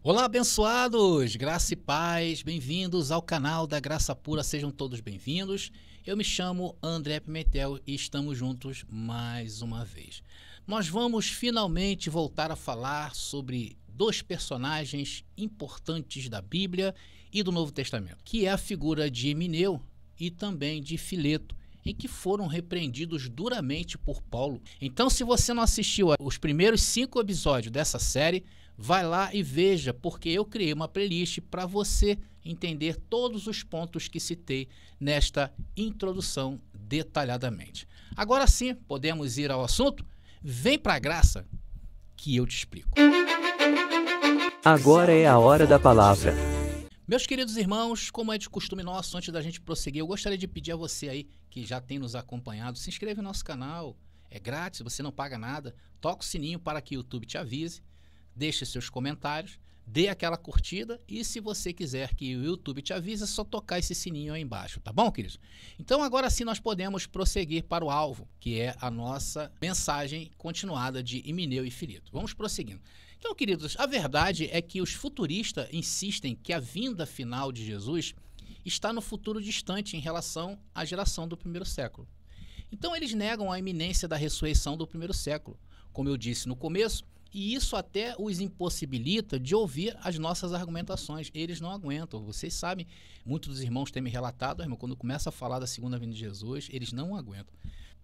Olá, abençoados! Graça e paz, bem-vindos ao canal da Graça Pura, sejam todos bem-vindos. Eu me chamo André Pimentel e estamos juntos mais uma vez. Nós vamos finalmente voltar a falar sobre dois personagens importantes da Bíblia e do Novo Testamento, que é a figura de Emineu e também de Fileto, em que foram repreendidos duramente por Paulo. Então, se você não assistiu os primeiros 5 episódios dessa série, vai lá e veja, porque eu criei uma playlist para você entender todos os pontos que citei nesta introdução detalhadamente. Agora sim, podemos ir ao assunto? Vem para a graça que eu te explico. Agora é a hora da palavra. Meus queridos irmãos, como é de costume nosso, antes da gente prosseguir, eu gostaria de pedir a você aí, que já tem nos acompanhado, se inscreve no nosso canal, é grátis, você não paga nada, toca o sininho para que o YouTube te avise, deixe seus comentários, dê aquela curtida e se você quiser que o YouTube te avise, é só tocar esse sininho aí embaixo, tá bom, queridos? Então agora sim nós podemos prosseguir para o alvo, que é a nossa mensagem continuada de Emineu e Fileto. Vamos prosseguindo. Então, queridos, a verdade é que os futuristas insistem que a vinda final de Jesus está no futuro distante em relação à geração do primeiro século. Então, eles negam a iminência da ressurreição do primeiro século, como eu disse no começo, e isso até os impossibilita de ouvir as nossas argumentações. Eles não aguentam. Vocês sabem, muitos dos irmãos têm me relatado, irmão, quando começa a falar da segunda vinda de Jesus, eles não aguentam.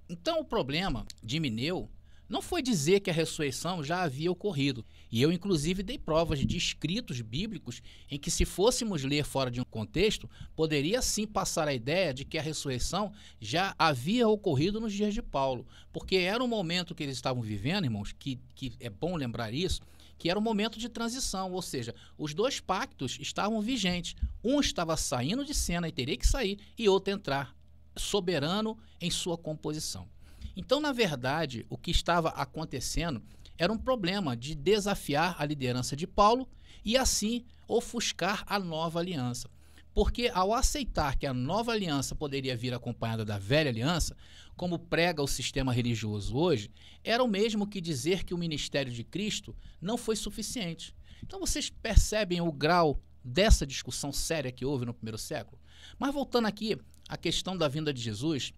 Então, o problema de Emineu não foi dizer que a ressurreição já havia ocorrido. E eu, inclusive, dei provas de escritos bíblicos em que, se fôssemos ler fora de um contexto, poderia sim passar a ideia de que a ressurreição já havia ocorrido nos dias de Paulo. Porque era um momento que eles estavam vivendo, irmãos, que é bom lembrar isso, que era um momento de transição, ou seja, os dois pactos estavam vigentes. Um estava saindo de cena e teria que sair, e outro entrar soberano em sua composição. Então, na verdade, o que estava acontecendo era um problema de desafiar a liderança de Paulo e, assim, ofuscar a nova aliança. Porque, ao aceitar que a nova aliança poderia vir acompanhada da velha aliança, como prega o sistema religioso hoje, era o mesmo que dizer que o ministério de Cristo não foi suficiente. Então, vocês percebem o grau dessa discussão séria que houve no primeiro século? Mas, voltando aqui à questão da vinda de Jesus,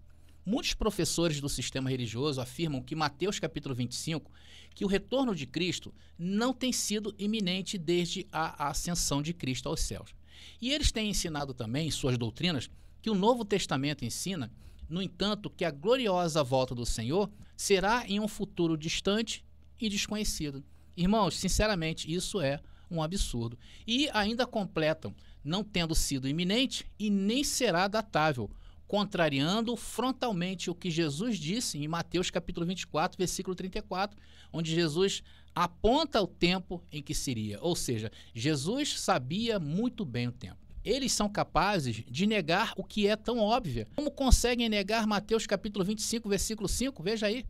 muitos professores do sistema religioso afirmam que Mateus capítulo 25, que o retorno de Cristo não tem sido iminente desde a ascensão de Cristo aos céus. E eles têm ensinado também em suas doutrinas que o Novo Testamento ensina, no entanto, que a gloriosa volta do Senhor será em um futuro distante e desconhecido. Irmãos, sinceramente, isso é um absurdo. E ainda completam, não tendo sido iminente e nem será datável, contrariando frontalmente o que Jesus disse em Mateus capítulo 24, versículo 34, onde Jesus aponta o tempo em que seria. Ou seja, Jesus sabia muito bem o tempo. Eles são capazes de negar o que é tão óbvio. Como conseguem negar Mateus capítulo 25, versículo 5? Veja aí.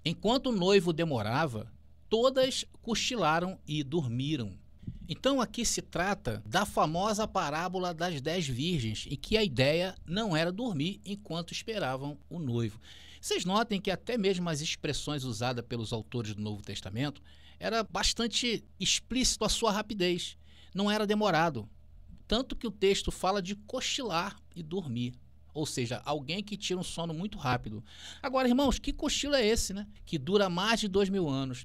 Enquanto o noivo demorava, todas cochilaram e dormiram. Então aqui se trata da famosa parábola das 10 virgens, em que a ideia não era dormir enquanto esperavam o noivo. Vocês notem que até mesmo as expressões usadas pelos autores do Novo Testamento era bastante explícito a sua rapidez, não era demorado. Tanto que o texto fala de cochilar e dormir, ou seja, alguém que tira um sono muito rápido. Agora, irmãos, que cochilo é esse, né? Que dura mais de 2000 anos.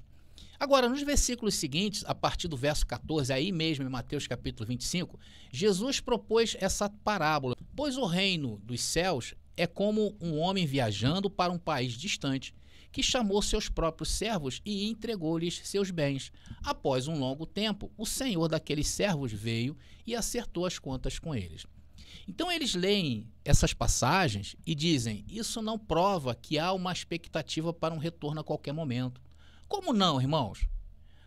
Agora, nos versículos seguintes, a partir do verso 14, aí mesmo em Mateus capítulo 25, Jesus propôs essa parábola. Pois o reino dos céus é como um homem viajando para um país distante, que chamou seus próprios servos e entregou-lhes seus bens. Após um longo tempo, o senhor daqueles servos veio e acertou as contas com eles. Então eles leem essas passagens e dizem, isso não prova que há uma expectativa para um retorno a qualquer momento. Como não, irmãos?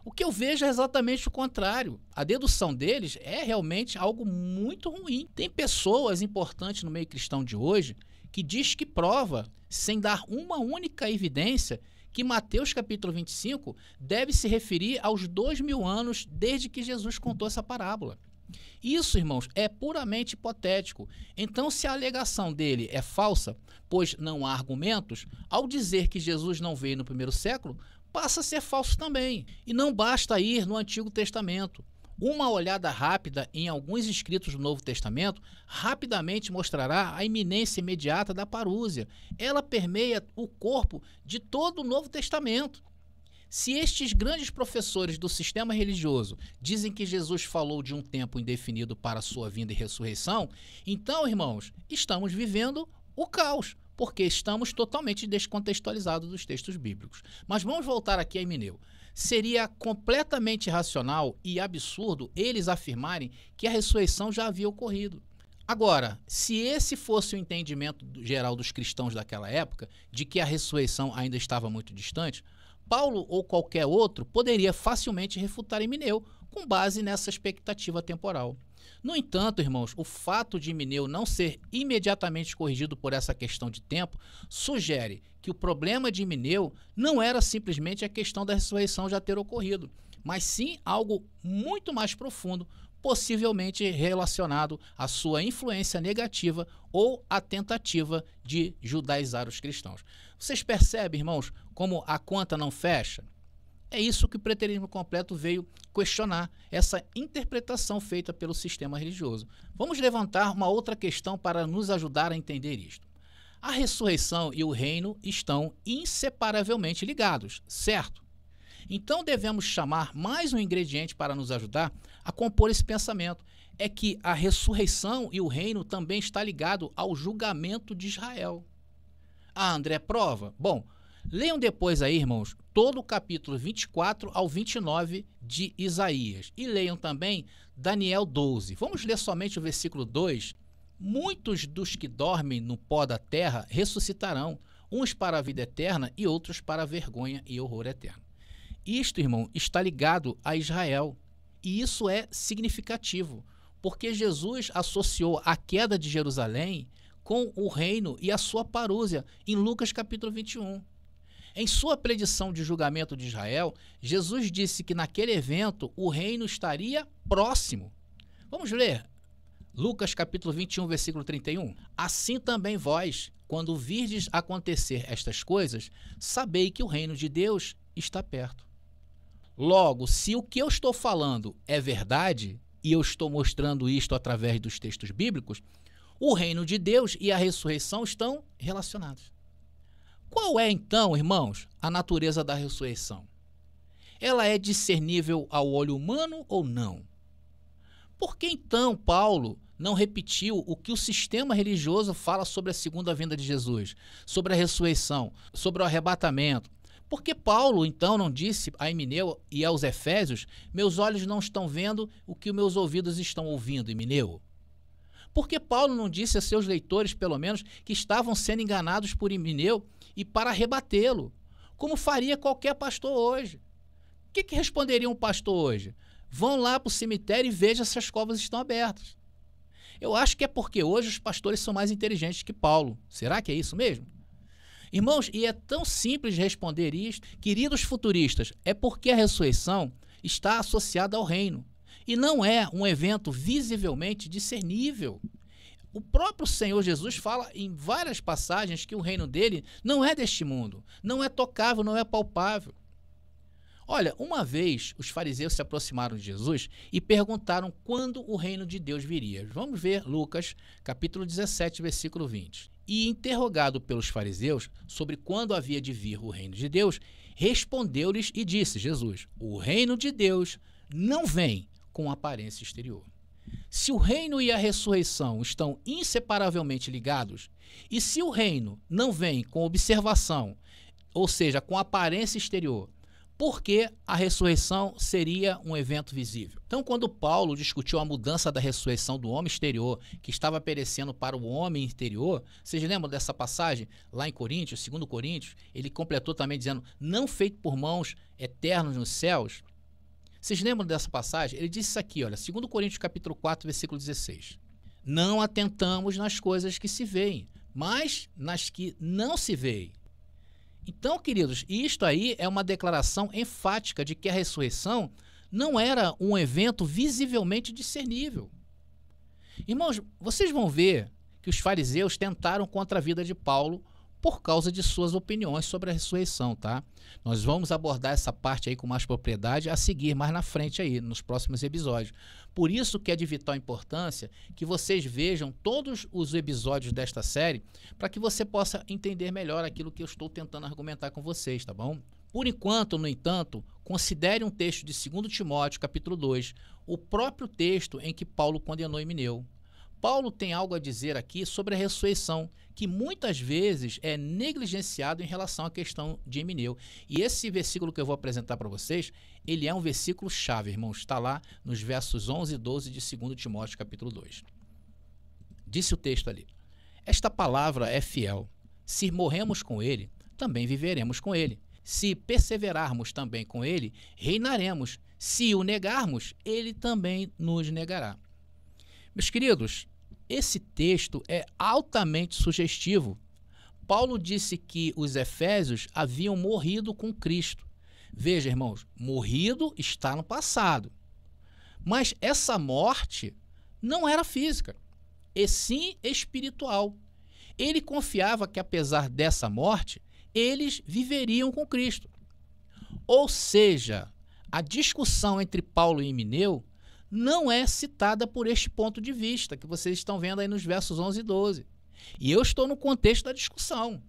O que eu vejo é exatamente o contrário. A dedução deles é realmente algo muito ruim. Tem pessoas importantes no meio cristão de hoje que diz que prova, sem dar uma única evidência, que Mateus capítulo 25 deve se referir aos 2000 anos desde que Jesus contou essa parábola. Isso, irmãos, é puramente hipotético. Então, se a alegação dele é falsa, pois não há argumentos, ao dizer que Jesus não veio no primeiro século, passa a ser falso também. E não basta ir no Antigo Testamento. Uma olhada rápida em alguns escritos do Novo Testamento rapidamente mostrará a iminência imediata da parúzia. Ela permeia o corpo de todo o Novo Testamento. Se estes grandes professores do sistema religioso dizem que Jesus falou de um tempo indefinido para a sua vinda e ressurreição, então, irmãos, estamos vivendo o caos, porque estamos totalmente descontextualizados dos textos bíblicos. Mas vamos voltar aqui a Himeneu. Seria completamente irracional e absurdo eles afirmarem que a ressurreição já havia ocorrido. Agora, se esse fosse o entendimento geral dos cristãos daquela época, de que a ressurreição ainda estava muito distante, Paulo ou qualquer outro poderia facilmente refutar Himeneu com base nessa expectativa temporal. No entanto, irmãos, o fato de Himeneu não ser imediatamente corrigido por essa questão de tempo sugere que o problema de Himeneu não era simplesmente a questão da ressurreição já ter ocorrido, mas sim algo muito mais profundo, possivelmente relacionado à sua influência negativa ou à tentativa de judaizar os cristãos. Vocês percebem, irmãos, como a conta não fecha? É isso que o preterismo completo veio questionar, essa interpretação feita pelo sistema religioso. Vamos levantar uma outra questão para nos ajudar a entender isto. A ressurreição e o reino estão inseparavelmente ligados, certo? Então devemos chamar mais um ingrediente para nos ajudar a compor esse pensamento. É que a ressurreição e o reino também está ligado ao julgamento de Israel. Ah, André, prova? Bom, leiam depois aí, irmãos, todo o capítulo 24 ao 29 de Isaías. E leiam também Daniel 12. Vamos ler somente o versículo 2. Muitos dos que dormem no pó da terra ressuscitarão, uns para a vida eterna e outros para a vergonha e horror eterno. Isto, irmão, está ligado a Israel. E isso é significativo, porque Jesus associou a queda de Jerusalém com o reino e a sua parúzia em Lucas capítulo 21. Em sua predição de julgamento de Israel, Jesus disse que naquele evento o reino estaria próximo. Vamos ler Lucas capítulo 21, versículo 31. Assim também vós, quando virdes acontecer estas coisas, sabei que o reino de Deus está perto. Logo, se o que eu estou falando é verdade, e eu estou mostrando isto através dos textos bíblicos, o reino de Deus e a ressurreição estão relacionados. Qual é, então, irmãos, a natureza da ressurreição? Ela é discernível ao olho humano ou não? Por que, então, Paulo não repetiu o que o sistema religioso fala sobre a segunda vinda de Jesus, sobre a ressurreição, sobre o arrebatamento? Por que Paulo, então, não disse a Himeneu e aos Efésios, meus olhos não estão vendo o que os meus ouvidos estão ouvindo, Himeneu? Por que Paulo não disse a seus leitores, pelo menos, que estavam sendo enganados por Himeneu e para rebatê-lo, como faria qualquer pastor hoje? O que responderia um pastor hoje? Vão lá para o cemitério e vejam se as covas estão abertas. Eu acho que é porque hoje os pastores são mais inteligentes que Paulo. Será que é isso mesmo? Irmãos, e é tão simples responder isto, queridos futuristas, é porque a ressurreição está associada ao reino e não é um evento visivelmente discernível. O próprio Senhor Jesus fala em várias passagens que o reino dele não é deste mundo, não é tocável, não é palpável. Olha, uma vez os fariseus se aproximaram de Jesus e perguntaram quando o reino de Deus viria. Vamos ver Lucas, capítulo 17, versículo 20. E interrogado pelos fariseus sobre quando havia de vir o reino de Deus, respondeu-lhes e disse, Jesus, o reino de Deus não vem com aparência exterior. Se o reino e a ressurreição estão inseparavelmente ligados, e se o reino não vem com observação, ou seja, com aparência exterior, por que a ressurreição seria um evento visível? Então, quando Paulo discutiu a mudança da ressurreição do homem exterior, que estava perecendo para o homem interior, vocês lembram dessa passagem lá em Coríntios, 2 Coríntios? Ele completou também dizendo, não feito por mãos eternos nos céus. Vocês lembram dessa passagem? Ele disse isso aqui, olha, 2 Coríntios capítulo 4, versículo 16. Não atentamos nas coisas que se veem, mas nas que não se veem. Então, queridos, isto aí é uma declaração enfática de que a ressurreição não era um evento visivelmente discernível. Irmãos, vocês vão ver que os fariseus tentaram contra a vida de Paulo por causa de suas opiniões sobre a ressurreição, tá? Nós vamos abordar essa parte aí com mais propriedade a seguir mais na frente aí, nos próximos episódios. Por isso que é de vital importância que vocês vejam todos os episódios desta série para que você possa entender melhor aquilo que eu estou tentando argumentar com vocês, tá bom? Por enquanto, no entanto, considere um texto de 2 Timóteo, capítulo 2, o próprio texto em que Paulo condenou Himeneu. Paulo tem algo a dizer aqui sobre a ressurreição, que muitas vezes é negligenciado em relação à questão de Himeneu. E esse versículo que eu vou apresentar para vocês, ele é um versículo chave, irmãos. Está lá nos versos 11 e 12 de 2 Timóteo, capítulo 2. Disse o texto ali: esta palavra é fiel. Se morremos com ele, também viveremos com ele. Se perseverarmos também com ele, reinaremos. Se o negarmos, ele também nos negará. Meus queridos, esse texto é altamente sugestivo. Paulo disse que os efésios haviam morrido com Cristo. Veja, irmãos, morrido está no passado. Mas essa morte não era física, e sim espiritual. Ele confiava que, apesar dessa morte, eles viveriam com Cristo. Ou seja, a discussão entre Paulo e Himeneu não é citada por este ponto de vista que vocês estão vendo aí nos versos 11 e 12. E eu estou no contexto da discussão.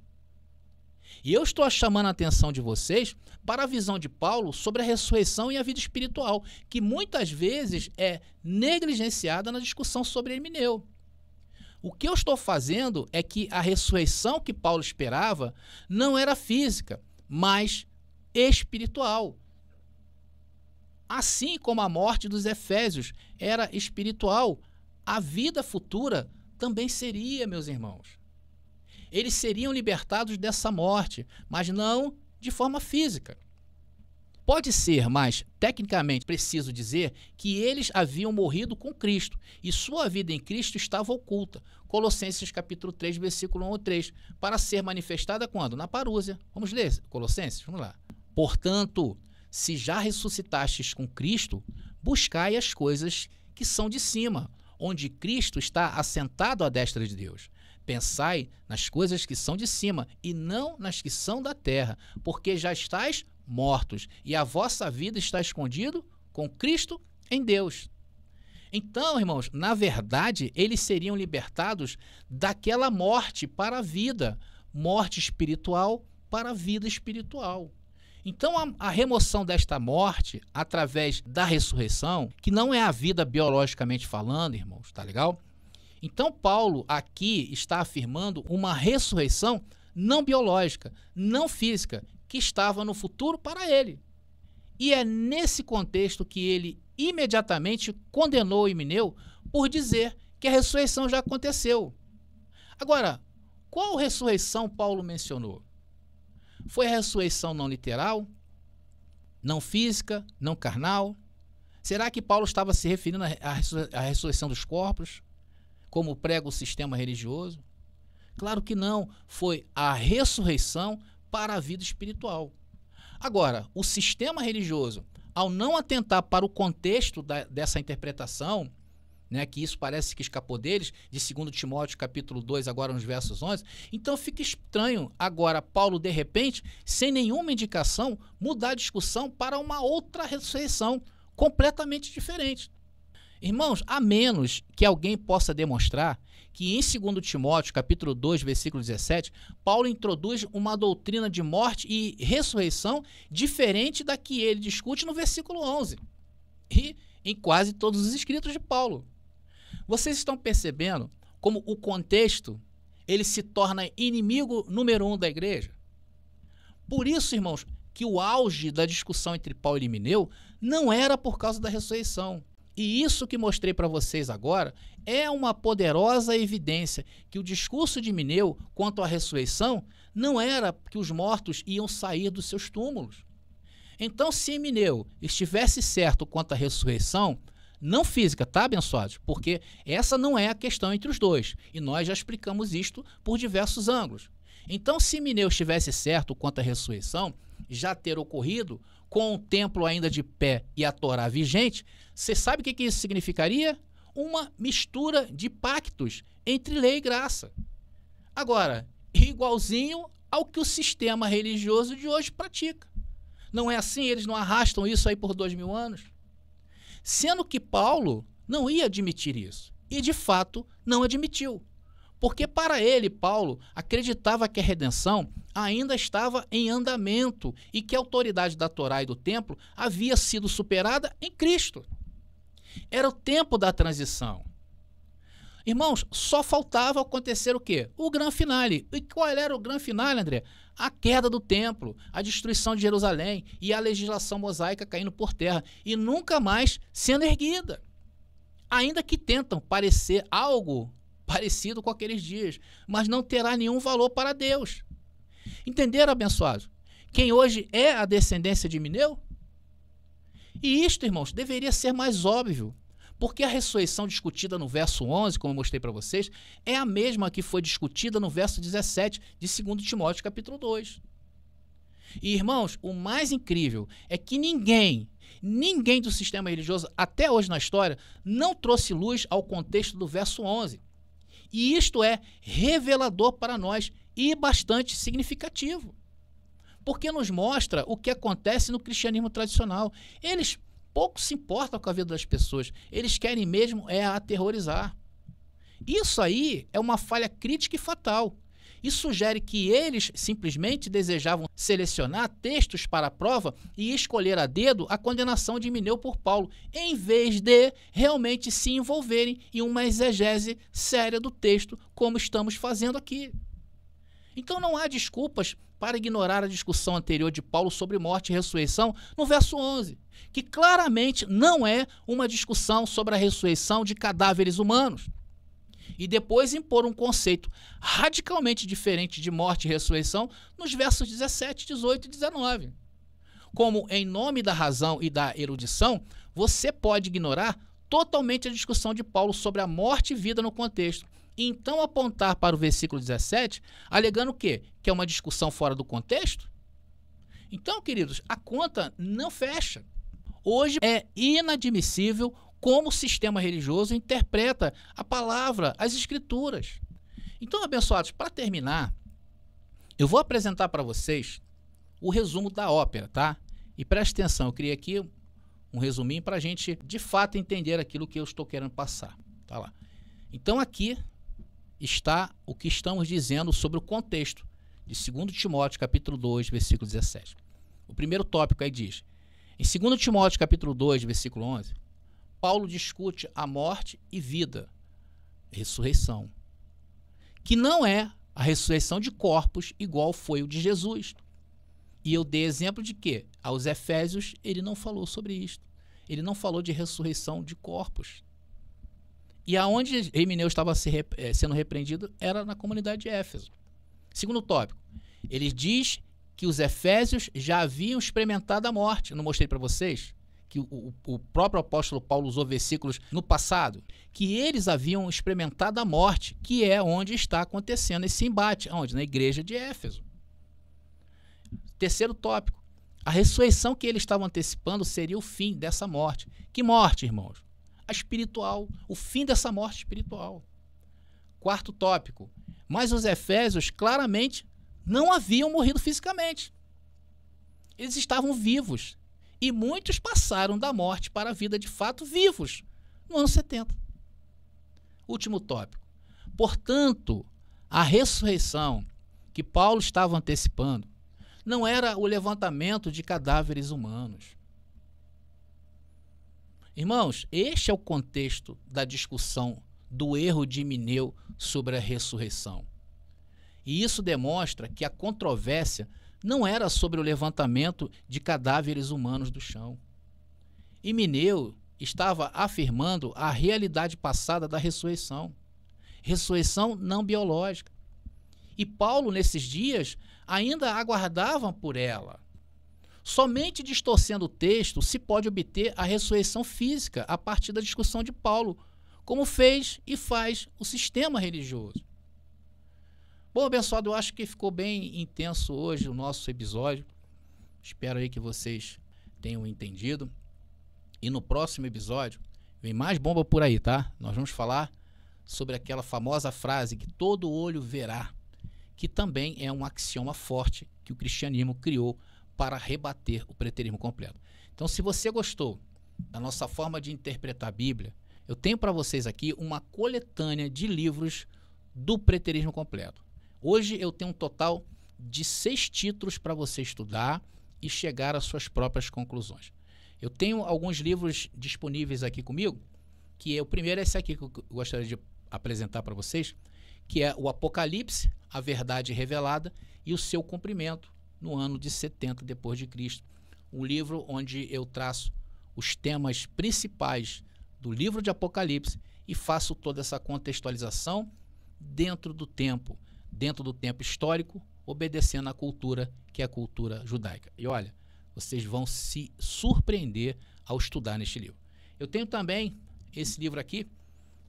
E eu estou chamando a atenção de vocês para a visão de Paulo sobre a ressurreição e a vida espiritual, que muitas vezes é negligenciada na discussão sobre Himeneu. O que eu estou fazendo é que a ressurreição que Paulo esperava não era física, mas espiritual. Assim como a morte dos efésios era espiritual, a vida futura também seria, meus irmãos. Eles seriam libertados dessa morte, mas não de forma física. Pode ser, mas tecnicamente preciso dizer que eles haviam morrido com Cristo e sua vida em Cristo estava oculta. Colossenses capítulo 3, versículo 1 ao 3, para ser manifestada quando? Na parúzia. Vamos ler Colossenses? Vamos lá. Portanto, se já ressuscitastes com Cristo, buscai as coisas que são de cima, onde Cristo está assentado à destra de Deus. Pensai nas coisas que são de cima e não nas que são da terra, porque já estáis mortos e a vossa vida está escondido com Cristo em Deus. Então, irmãos, na verdade, eles seriam libertados daquela morte para a vida, morte espiritual para a vida espiritual. Então, a remoção desta morte através da ressurreição, que não é a vida biologicamente falando, irmãos, tá legal? Então, Paulo aqui está afirmando uma ressurreição não biológica, não física, que estava no futuro para ele. E é nesse contexto que ele imediatamente condenou Himeneu por dizer que a ressurreição já aconteceu. Agora, qual ressurreição Paulo mencionou? Foi a ressurreição não literal, não física, não carnal? Será que Paulo estava se referindo à ressurreição dos corpos, como prega o sistema religioso? Claro que não, foi a ressurreição para a vida espiritual. Agora, o sistema religioso, ao não atentar para o contexto dessa interpretação, né, que isso parece que escapou deles, de 2 Timóteo capítulo 2, agora nos versos 11, então fica estranho agora Paulo, de repente, sem nenhuma indicação, mudar a discussão para uma outra ressurreição completamente diferente. Irmãos, a menos que alguém possa demonstrar que em 2 Timóteo capítulo 2, versículo 17, Paulo introduz uma doutrina de morte e ressurreição diferente da que ele discute no versículo 11 e em quase todos os escritos de Paulo. Vocês estão percebendo como o contexto ele se torna inimigo número 1 da igreja? Por isso, irmãos, que o auge da discussão entre Paulo e Himeneu não era por causa da ressurreição. E isso que mostrei para vocês agora é uma poderosa evidência que o discurso de Himeneu quanto à ressurreição não era que os mortos iam sair dos seus túmulos. Então, se Himeneu estivesse certo quanto à ressurreição, não física, tá, abençoados? Porque essa não é a questão entre os dois, e nós já explicamos isto por diversos ângulos. Então, se Himeneu estivesse certo quanto à ressurreição, já ter ocorrido com o templo ainda de pé e a Torá vigente, você sabe o que isso significaria? Uma mistura de pactos entre lei e graça. Agora, igualzinho ao que o sistema religioso de hoje pratica. Não é assim? Eles não arrastam isso aí por 2000 anos? Sendo que Paulo não ia admitir isso. E, de fato, não admitiu. Porque para ele, Paulo, acreditava que a redenção ainda estava em andamento e que a autoridade da Torá e do templo havia sido superada em Cristo. Era o tempo da transição. Irmãos, só faltava acontecer o quê? O grande finale. E qual era o grande finale, André? A queda do templo, a destruição de Jerusalém e a legislação mosaica caindo por terra e nunca mais sendo erguida. Ainda que tentam parecer algo parecido com aqueles dias, mas não terá nenhum valor para Deus. Entenderam, abençoados? Quem hoje é a descendência de Mineu? E isto, irmãos, deveria ser mais óbvio, porque a ressurreição discutida no verso 11, como eu mostrei para vocês, é a mesma que foi discutida no verso 17 de 2 Timóteo capítulo 2. E, irmãos, o mais incrível é que ninguém do sistema religioso, até hoje na história, não trouxe luz ao contexto do verso 11. E isto é revelador para nós e bastante significativo, porque nos mostra o que acontece no cristianismo tradicional. Eles pouco se importam com a vida das pessoas, eles querem mesmo aterrorizar. Isso aí é uma falha crítica e fatal. Isso sugere que eles simplesmente desejavam selecionar textos para a prova e escolher a dedo a condenação de Mineu por Paulo, em vez de realmente se envolverem em uma exegese séria do texto, como estamos fazendo aqui. Então não há desculpas para ignorar a discussão anterior de Paulo sobre morte e ressurreição no verso 11, que claramente não é uma discussão sobre a ressurreição de cadáveres humanos. E depois impor um conceito radicalmente diferente de morte e ressurreição nos versos 17, 18 e 19. Como, em nome da razão e da erudição, você pode ignorar totalmente a discussão de Paulo sobre a morte e vida no contexto, e então apontar para o versículo 17, alegando o quê? Que é uma discussão fora do contexto? Então, queridos, a conta não fecha. Hoje é inadmissível como o sistema religioso interpreta a palavra, as escrituras. Então, abençoados, para terminar, eu vou apresentar para vocês o resumo da ópera, tá? E preste atenção, eu criei aqui um resuminho para a gente, de fato, entender aquilo que eu estou querendo passar. Tá lá. Então, aqui está o que estamos dizendo sobre o contexto de 2 Timóteo, capítulo 2, versículo 17. O primeiro tópico aí diz, em 2 Timóteo, capítulo 2, versículo 11, Paulo discute a morte e vida, ressurreição, que não é a ressurreição de corpos igual foi o de Jesus. E eu dei exemplo de que, aos Efésios, ele não falou sobre isto. Ele não falou de ressurreição de corpos. E aonde Mineu estava sendo repreendido era na comunidade de Éfeso. Segundo tópico, ele diz que os Efésios já haviam experimentado a morte. Eu não mostrei para vocês que o próprio apóstolo Paulo usou versículos no passado, que eles haviam experimentado a morte, que é onde está acontecendo esse embate. Onde? Na igreja de Éfeso. Terceiro tópico, a ressurreição que eles estavam antecipando seria o fim dessa morte. Que morte, irmãos? A espiritual, o fim dessa morte espiritual. Quarto tópico, mas os Efésios claramente não haviam morrido fisicamente. Eles estavam vivos. E muitos passaram da morte para a vida de fato vivos no ano 70. Último tópico. Portanto, a ressurreição que Paulo estava antecipando não era o levantamento de cadáveres humanos. Irmãos, este é o contexto da discussão do erro de Mineu sobre a ressurreição. E isso demonstra que a controvérsia não era sobre o levantamento de cadáveres humanos do chão. E Mineu estava afirmando a realidade passada da ressurreição. Ressurreição não biológica. E Paulo, nesses dias, ainda aguardava por ela. Somente distorcendo o texto se pode obter a ressurreição física a partir da discussão de Paulo, como fez e faz o sistema religioso. Bom, abençoado, eu acho que ficou bem intenso hoje o nosso episódio. Espero aí que vocês tenham entendido. E no próximo episódio, vem mais bomba por aí, tá? Nós vamos falar sobre aquela famosa frase que todo olho verá, que também é um axioma forte que o cristianismo criou para rebater o preterismo completo. Então, se você gostou da nossa forma de interpretar a Bíblia, eu tenho para vocês aqui uma coletânea de livros do preterismo completo. Hoje eu tenho um total de 6 títulos para você estudar e chegar às suas próprias conclusões. Eu tenho alguns livros disponíveis aqui comigo, que o primeiro é esse aqui que eu gostaria de apresentar para vocês, que é o Apocalipse, a verdade revelada e o seu cumprimento no ano de 70 depois de Cristo. Um livro onde eu traço os temas principais do livro de Apocalipse e faço toda essa contextualização dentro do tempo histórico, obedecendo à cultura que é a cultura judaica. E olha, vocês vão se surpreender ao estudar neste livro. Eu tenho também esse livro aqui,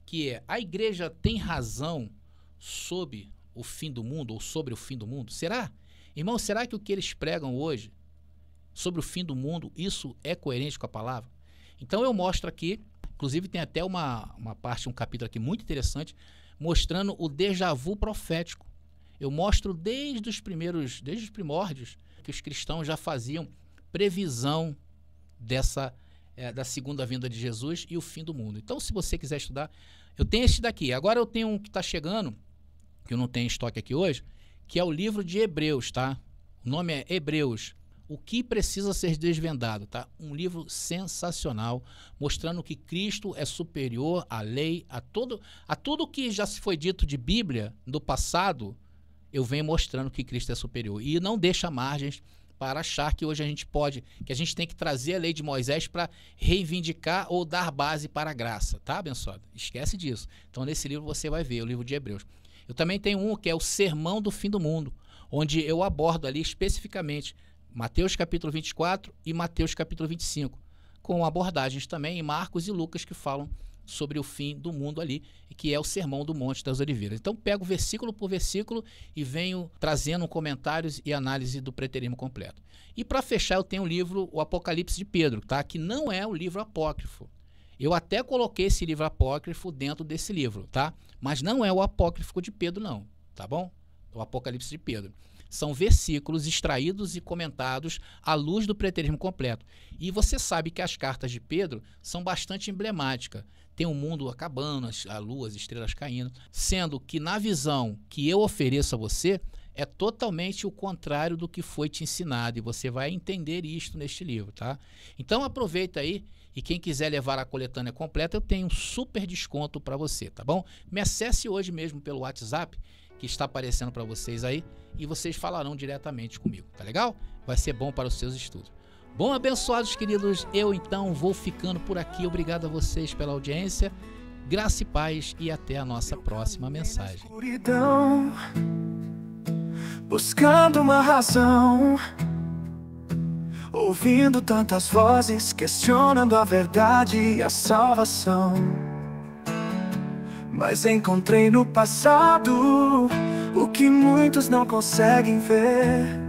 que é A Igreja Tem Razão sobre o Fim do Mundo ou sobre o Fim do Mundo? Será? Irmão, será que o que eles pregam hoje sobre o fim do mundo, isso é coerente com a palavra? Então eu mostro aqui, inclusive tem até uma parte, um capítulo aqui muito interessante, mostrando o déjà vu profético. Eu mostro desde os primórdios, que os cristãos já faziam previsão da segunda vinda de Jesus e o fim do mundo. Então, se você quiser estudar, eu tenho esse daqui. Agora eu tenho um que está chegando, que eu não tenho em estoque aqui hoje, que é o livro de Hebreus, tá? O nome é Hebreus, o que precisa ser desvendado, tá? Um livro sensacional, mostrando que Cristo é superior à lei, a tudo que já se foi dito de Bíblia no passado. Eu venho mostrando que Cristo é superior e não deixa margens para achar que hoje que a gente tem que trazer a lei de Moisés para reivindicar ou dar base para a graça, tá, abençoado? Esquece disso. Então, nesse livro você vai ver, o livro de Hebreus. Eu também tenho um que é o Sermão do Fim do Mundo, onde eu abordo ali especificamente Mateus capítulo 24 e Mateus capítulo 25, com abordagens também em Marcos e Lucas que falam sobre o fim do mundo ali, que é o Sermão do Monte das Oliveiras. Então pego versículo por versículo e venho trazendo comentários e análise do preterismo completo. E para fechar eu tenho o livro O Apocalipse de Pedro, tá? Que não é o livro apócrifo. Eu até coloquei esse livro apócrifo dentro desse livro, tá? Mas não é o apócrifo de Pedro não, tá bom? O Apocalipse de Pedro. São versículos extraídos e comentados à luz do preterismo completo. E você sabe que as cartas de Pedro são bastante emblemáticas. Tem o mundo acabando, a lua, as estrelas caindo, sendo que na visão que eu ofereço a você é totalmente o contrário do que foi te ensinado, e você vai entender isto neste livro, tá? Então aproveita aí, e quem quiser levar a coletânea completa, eu tenho um super desconto para você, tá bom? Me acesse hoje mesmo pelo WhatsApp, que está aparecendo para vocês aí, e vocês falarão diretamente comigo, tá legal? Vai ser bom para os seus estudos. Bom, abençoados queridos, eu então vou ficando por aqui. Obrigado a vocês pela audiência, graça e paz, e até a nossa próxima mensagem. Buscando uma razão, ouvindo tantas vozes, questionando a verdade e a salvação. Mas encontrei no passado o que muitos não conseguem ver.